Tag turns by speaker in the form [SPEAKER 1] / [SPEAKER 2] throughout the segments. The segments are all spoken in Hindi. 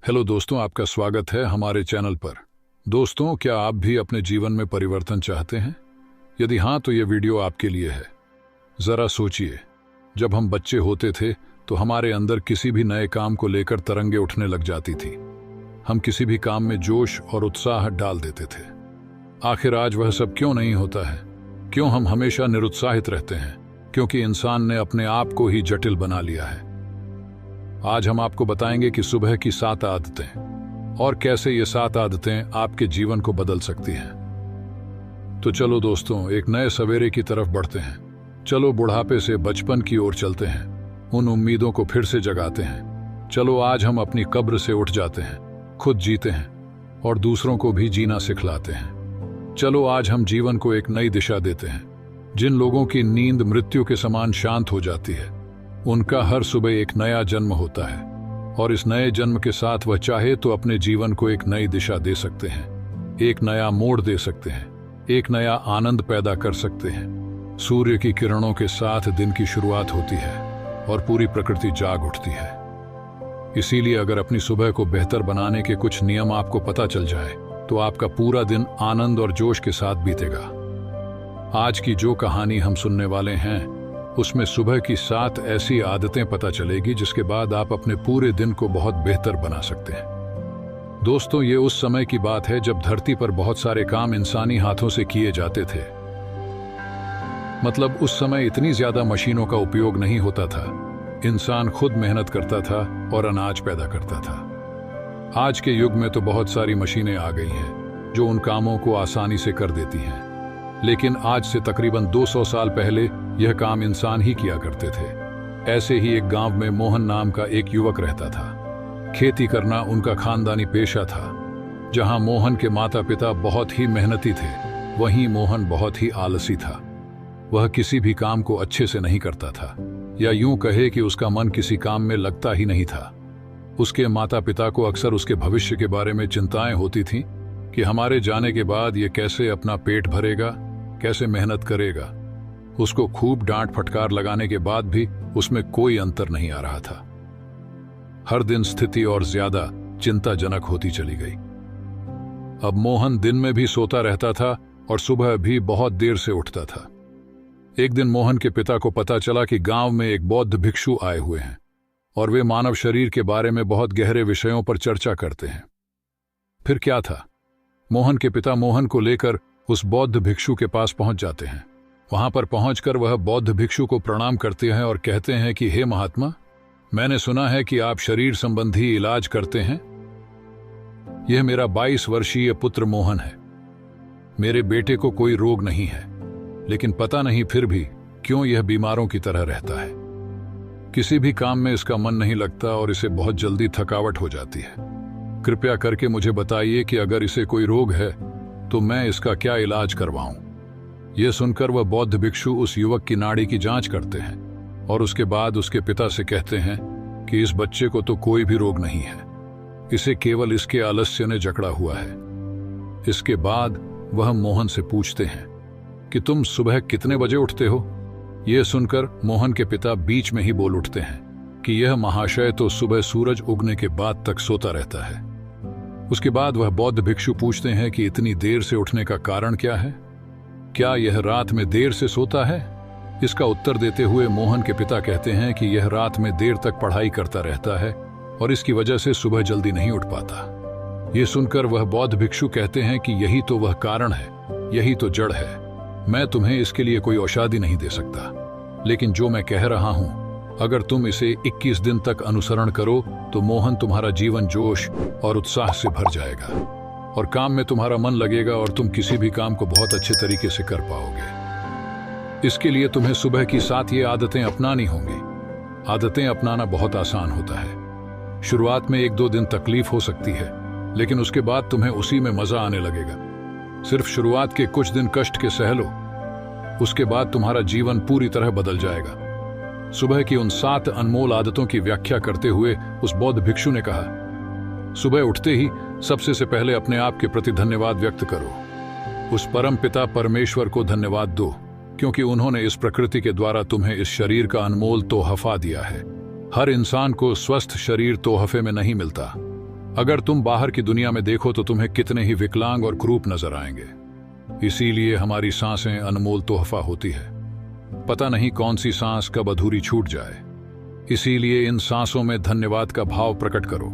[SPEAKER 1] हेलो दोस्तों, आपका स्वागत है हमारे चैनल पर। दोस्तों, क्या आप भी अपने जीवन में परिवर्तन चाहते हैं? यदि हाँ, तो ये वीडियो आपके लिए है। जरा सोचिए, जब हम बच्चे होते थे तो हमारे अंदर किसी भी नए काम को लेकर तरंगे उठने लग जाती थी। हम किसी भी काम में जोश और उत्साह डाल देते थे। आखिर आज वह सब क्यों नहीं होता है? क्यों हम हमेशा निरुत्साहित रहते हैं? क्योंकि इंसान ने अपने आप को ही जटिल बना लिया है। आज हम आपको बताएंगे कि सुबह की 7 आदतें और कैसे ये 7 आदतें आपके जीवन को बदल सकती हैं। तो चलो दोस्तों, एक नए सवेरे की तरफ बढ़ते हैं। चलो बुढ़ापे से बचपन की ओर चलते हैं, उन उम्मीदों को फिर से जगाते हैं। चलो आज हम अपनी कब्र से उठ जाते हैं, खुद जीते हैं और दूसरों को भी जीना सिखलाते हैं। चलो आज हम जीवन को एक नई दिशा देते हैं। जिन लोगों की नींद मृत्यु के समान शांत हो जाती है, उनका हर सुबह एक नया जन्म होता है और इस नए जन्म के साथ वह चाहे तो अपने जीवन को एक नई दिशा दे सकते हैं, एक नया मोड़ दे सकते हैं, एक नया आनंद पैदा कर सकते हैं। सूर्य की किरणों के साथ दिन की शुरुआत होती है और पूरी प्रकृति जाग उठती है। इसीलिए अगर अपनी सुबह को बेहतर बनाने के कुछ नियम आपको पता चल जाए तो आपका पूरा दिन आनंद और जोश के साथ बीतेगा। आज की जो कहानी हम सुनने वाले हैं, उसमें सुबह की 7 ऐसी आदतें पता चलेगी जिसके बाद आप अपने पूरे दिन को बहुत बेहतर बना सकते हैं। दोस्तों, ये उस समय की बात है जब धरती पर बहुत सारे काम इंसानी हाथों से किए जाते थे। मतलब उस समय इतनी ज्यादा मशीनों का उपयोग नहीं होता था। इंसान खुद मेहनत करता था और अनाज पैदा करता था। आज के युग में तो बहुत सारी मशीनें आ गई हैं जो उन कामों को आसानी से कर देती हैं, लेकिन आज से तकरीबन 200 साल पहले यह काम इंसान ही किया करते थे। ऐसे ही एक गांव में मोहन नाम का एक युवक रहता था। खेती करना उनका खानदानी पेशा था। जहां मोहन के माता पिता बहुत ही मेहनती थे, वहीं मोहन बहुत ही आलसी था। वह किसी भी काम को अच्छे से नहीं करता था, या यूं कहे कि उसका मन किसी काम में लगता ही नहीं था। उसके माता पिता को अक्सर उसके भविष्य के बारे में चिंताएं होती थीं कि हमारे जाने के बाद ये कैसे अपना पेट भरेगा, कैसे मेहनत करेगा। उसको खूब डांट फटकार लगाने के बाद भी उसमें कोई अंतर नहीं आ रहा था। हर दिन स्थिति और ज्यादा चिंताजनक होती चली गई। अब मोहन दिन में भी सोता रहता था और सुबह भी बहुत देर से उठता था। एक दिन मोहन के पिता को पता चला कि गांव में एक बौद्ध भिक्षु आए हुए हैं और वे मानव शरीर के बारे में बहुत गहरे विषयों पर चर्चा करते हैं। फिर क्या था? मोहन के पिता मोहन को लेकर उस बौद्ध भिक्षु के पास पहुंच जाते हैं। वहां पर पहुंचकर वह बौद्ध भिक्षु को प्रणाम करते हैं और कहते हैं कि हे महात्मा, मैंने सुना है कि आप शरीर संबंधी इलाज करते हैं। यह मेरा 22 वर्षीय पुत्र मोहन है। मेरे बेटे को कोई रोग नहीं है, लेकिन पता नहीं फिर भी क्यों यह बीमारों की तरह रहता है। किसी भी काम में इसका मन नहीं लगता और इसे बहुत जल्दी थकावट हो जाती है। कृपया करके मुझे बताइए कि अगर इसे कोई रोग है तो मैं इसका क्या इलाज करवाऊं। यह सुनकर वह बौद्ध भिक्षु उस युवक की नाड़ी की जांच करते हैं और उसके बाद उसके पिता से कहते हैं कि इस बच्चे को तो कोई भी रोग नहीं है, इसे केवल इसके आलस्य ने जकड़ा हुआ है। इसके बाद वह मोहन से पूछते हैं कि तुम सुबह कितने बजे उठते हो? यह सुनकर मोहन के पिता बीच में ही बोल उठते हैं कि यह महाशय तो सुबह सूरज उगने के बाद तक सोता रहता है। उसके बाद वह बौद्ध भिक्षु पूछते हैं कि इतनी देर से उठने का कारण क्या है? क्या यह रात में देर से सोता है? इसका उत्तर देते हुए मोहन के पिता कहते हैं कि यह रात में देर तक पढ़ाई करता रहता है और इसकी वजह से सुबह जल्दी नहीं उठ पाता। यह सुनकर वह बौद्ध भिक्षु कहते हैं कि यही तो वह कारण है, यही तो जड़ है। मैं तुम्हें इसके लिए कोई औषधि नहीं दे सकता, लेकिन जो मैं कह रहा हूं, अगर तुम इसे 21 दिन तक अनुसरण करो तो मोहन तुम्हारा जीवन जोश और उत्साह से भर जाएगा और काम में तुम्हारा मन लगेगा और तुम किसी भी काम को बहुत अच्छे तरीके से कर पाओगे। इसके लिए तुम्हें सुबह की 7 ये आदतें अपनानी होंगी। आदतें अपनाना बहुत आसान होता है। शुरुआत में 1-2 दिन तकलीफ हो सकती है, लेकिन उसके बाद तुम्हें उसी में मजा आने लगेगा। सिर्फ शुरुआत के कुछ दिन कष्ट के सह लो, उसके बाद तुम्हारा जीवन पूरी तरह बदल जाएगा। सुबह की उन 7 अनमोल आदतों की व्याख्या करते हुए उस बौद्ध भिक्षु ने कहा, सुबह उठते ही सबसे से पहले अपने आप के प्रति धन्यवाद व्यक्त करो। उस परम पिता परमेश्वर को धन्यवाद दो, क्योंकि उन्होंने इस प्रकृति के द्वारा तुम्हें इस शरीर का अनमोल तोहफा दिया है। हर इंसान को स्वस्थ शरीर तोहफे में नहीं मिलता। अगर तुम बाहर की दुनिया में देखो तो तुम्हें कितने ही विकलांग और क्रूप नजर आएंगे। इसीलिए हमारी सांसें अनमोल तोहफा होती है। पता नहीं कौन सी सांस कब अधूरी छूट जाए। इसीलिए इन सांसों में धन्यवाद का भाव प्रकट करो।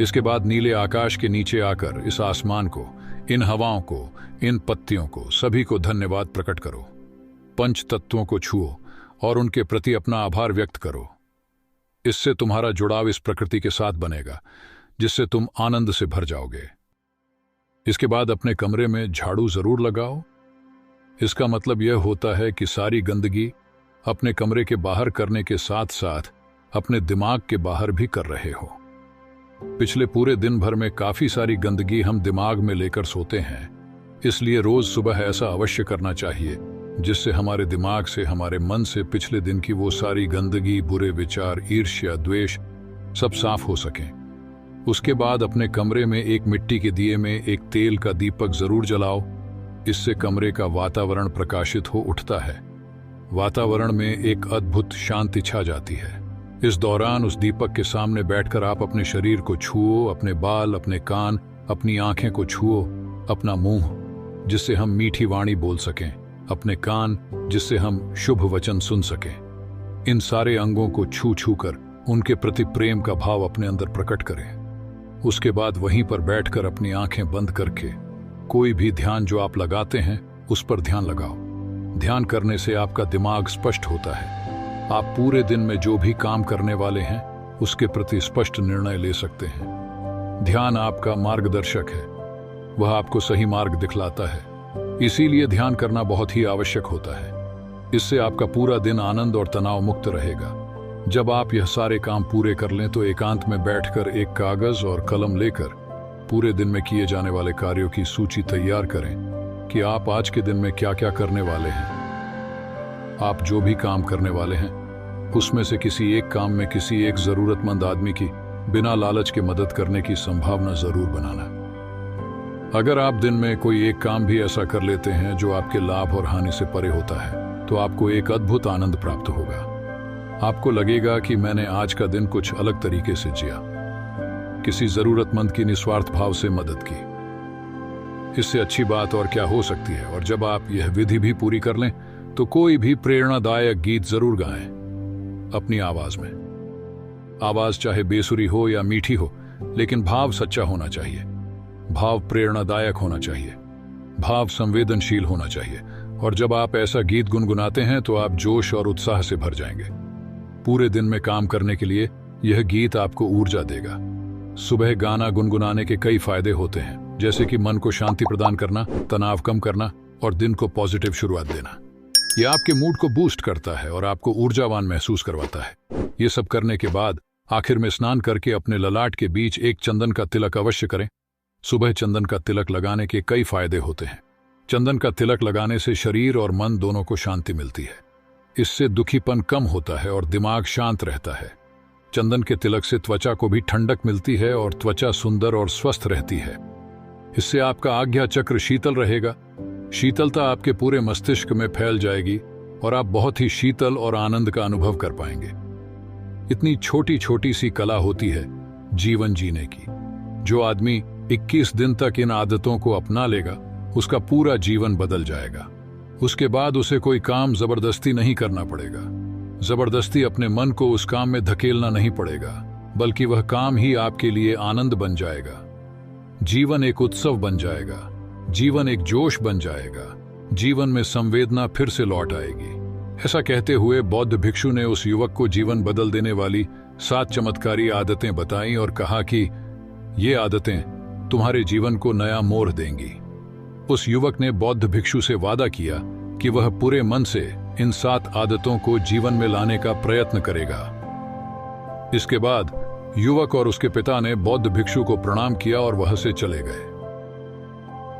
[SPEAKER 1] इसके बाद नीले आकाश के नीचे आकर इस आसमान को, इन हवाओं को, इन पत्तियों को, सभी को धन्यवाद प्रकट करो। पंच तत्वों को छुओ और उनके प्रति अपना आभार व्यक्त करो। इससे तुम्हारा जुड़ाव इस प्रकृति के साथ बनेगा, जिससे तुम आनंद से भर जाओगे। इसके बाद अपने कमरे में झाड़ू जरूर लगाओ। इसका मतलब यह होता है कि सारी गंदगी अपने कमरे के बाहर करने के साथ साथ अपने दिमाग के बाहर भी कर रहे हो। पिछले पूरे दिन भर में काफी सारी गंदगी हम दिमाग में लेकर सोते हैं, इसलिए रोज सुबह ऐसा अवश्य करना चाहिए जिससे हमारे दिमाग से, हमारे मन से पिछले दिन की वो सारी गंदगी, बुरे विचार, ईर्ष्या, द्वेष सब साफ हो सकें। उसके बाद अपने कमरे में एक मिट्टी के दिए में एक तेल का दीपक जरूर जलाओ। इससे कमरे का वातावरण प्रकाशित हो उठता है। वातावरण में एक अद्भुत शांति छा जाती है। इस दौरान उस दीपक के सामने बैठकर आप अपने शरीर को छुओ, अपने बाल, अपने कान, अपनी आंखें को छुओ, अपना मुंह जिससे हम मीठी वाणी बोल सकें, अपने कान जिससे हम शुभ वचन सुन सकें। इन सारे अंगों को छू छू कर उनके प्रति प्रेम का भाव अपने अंदर प्रकट करें। उसके बाद वहीं पर बैठकर अपनी आंखें बंद करके कोई भी ध्यान जो आप लगाते हैं उस पर ध्यान लगाओ। ध्यान करने से आपका दिमाग स्पष्ट होता है। आप पूरे दिन में जो भी काम करने वाले हैं उसके प्रति स्पष्ट निर्णय ले सकते हैं। ध्यान आपका मार्गदर्शक है, वह आपको सही मार्ग दिखलाता है। इसीलिए ध्यान करना बहुत ही आवश्यक होता है। इससे आपका पूरा दिन आनंद और तनाव मुक्त रहेगा। जब आप यह सारे काम पूरे कर लें तो एकांत में बैठकर एक कागज और कलम लेकर पूरे दिन में किए जाने वाले कार्यों की सूची तैयार करें कि आप आज के दिन में क्या क्या करने वाले हैं। आप जो भी काम करने वाले हैं उसमें से किसी एक काम में किसी एक जरूरतमंद आदमी की बिना लालच के मदद करने की संभावना जरूर बनाना। अगर आप दिन में कोई एक काम भी ऐसा कर लेते हैं जो आपके लाभ और हानि से परे होता है तो आपको एक अद्भुत आनंद प्राप्त होगा। आपको लगेगा कि मैंने आज का दिन कुछ अलग तरीके से जिया, किसी जरूरतमंद की निस्वार्थ भाव से मदद की। इससे अच्छी बात और क्या हो सकती है। और जब आप यह विधि भी पूरी कर लें तो कोई भी प्रेरणादायक गीत जरूर गाएं अपनी आवाज में। आवाज चाहे बेसुरी हो या मीठी हो, लेकिन भाव सच्चा होना चाहिए। भाव प्रेरणादायक होना चाहिए। भाव संवेदनशील होना चाहिए। और जब आप ऐसा गीत गुनगुनाते हैं तो आप जोश और उत्साह से भर जाएंगे। पूरे दिन में काम करने के लिए यह गीत आपको ऊर्जा देगा। सुबह गाना गुनगुनाने के कई फायदे होते हैं, जैसे कि मन को शांति प्रदान करना, तनाव कम करना और दिन को पॉजिटिव शुरुआत देना। यह आपके मूड को बूस्ट करता है और आपको ऊर्जावान महसूस करवाता है। ये सब करने के बाद आखिर में स्नान करके अपने ललाट के बीच एक चंदन का तिलक अवश्य करें। सुबह चंदन का तिलक लगाने के कई फायदे होते हैं। चंदन का तिलक लगाने से शरीर और मन दोनों को शांति मिलती है। इससे दुखीपन कम होता है और दिमाग शांत रहता है। चंदन के तिलक से त्वचा को भी ठंडक मिलती है और त्वचा सुंदर और स्वस्थ रहती है। इससे आपका आज्ञा चक्र शीतल रहेगा। शीतलता आपके पूरे मस्तिष्क में फैल जाएगी और आप बहुत ही शीतल और आनंद का अनुभव कर पाएंगे। इतनी छोटी छोटी सी कला होती है जीवन जीने की। जो आदमी 21 दिन तक इन आदतों को अपना लेगा उसका पूरा जीवन बदल जाएगा। उसके बाद उसे कोई काम जबरदस्ती नहीं करना पड़ेगा। जबरदस्ती अपने मन को उस काम में धकेलना नहीं पड़ेगा, बल्कि वह काम ही आपके लिए आनंद बन जाएगा। जीवन एक उत्सव बन जाएगा। जीवन एक जोश बन जाएगा। जीवन में संवेदना फिर से लौट आएगी। ऐसा कहते हुए बौद्ध भिक्षु ने उस युवक को जीवन बदल देने वाली 7 चमत्कारी आदतें बताईं और कहा कि ये आदतें तुम्हारे जीवन को नया मोड़ देंगी। उस युवक ने बौद्ध भिक्षु से वादा किया कि वह पूरे मन से इन 7 आदतों को जीवन में लाने का प्रयत्न करेगा। इसके बाद युवक और उसके पिता ने बौद्ध भिक्षु को प्रणाम किया और वह से चले गए।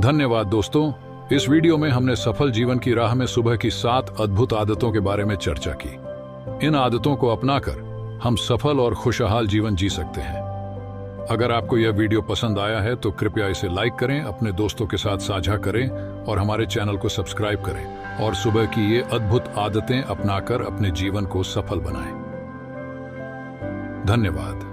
[SPEAKER 1] धन्यवाद दोस्तों। इस वीडियो में हमने सफल जीवन की राह में सुबह की 7 अद्भुत आदतों के बारे में चर्चा की। इन आदतों को अपनाकर हम सफल और खुशहाल जीवन जी सकते हैं। अगर आपको यह वीडियो पसंद आया है तो कृपया इसे लाइक करें, अपने दोस्तों के साथ साझा करें और हमारे चैनल को सब्सक्राइब करें और सुबह की ये अद्भुत आदतें अपनाकर अपने जीवन को सफल बनाएं। धन्यवाद।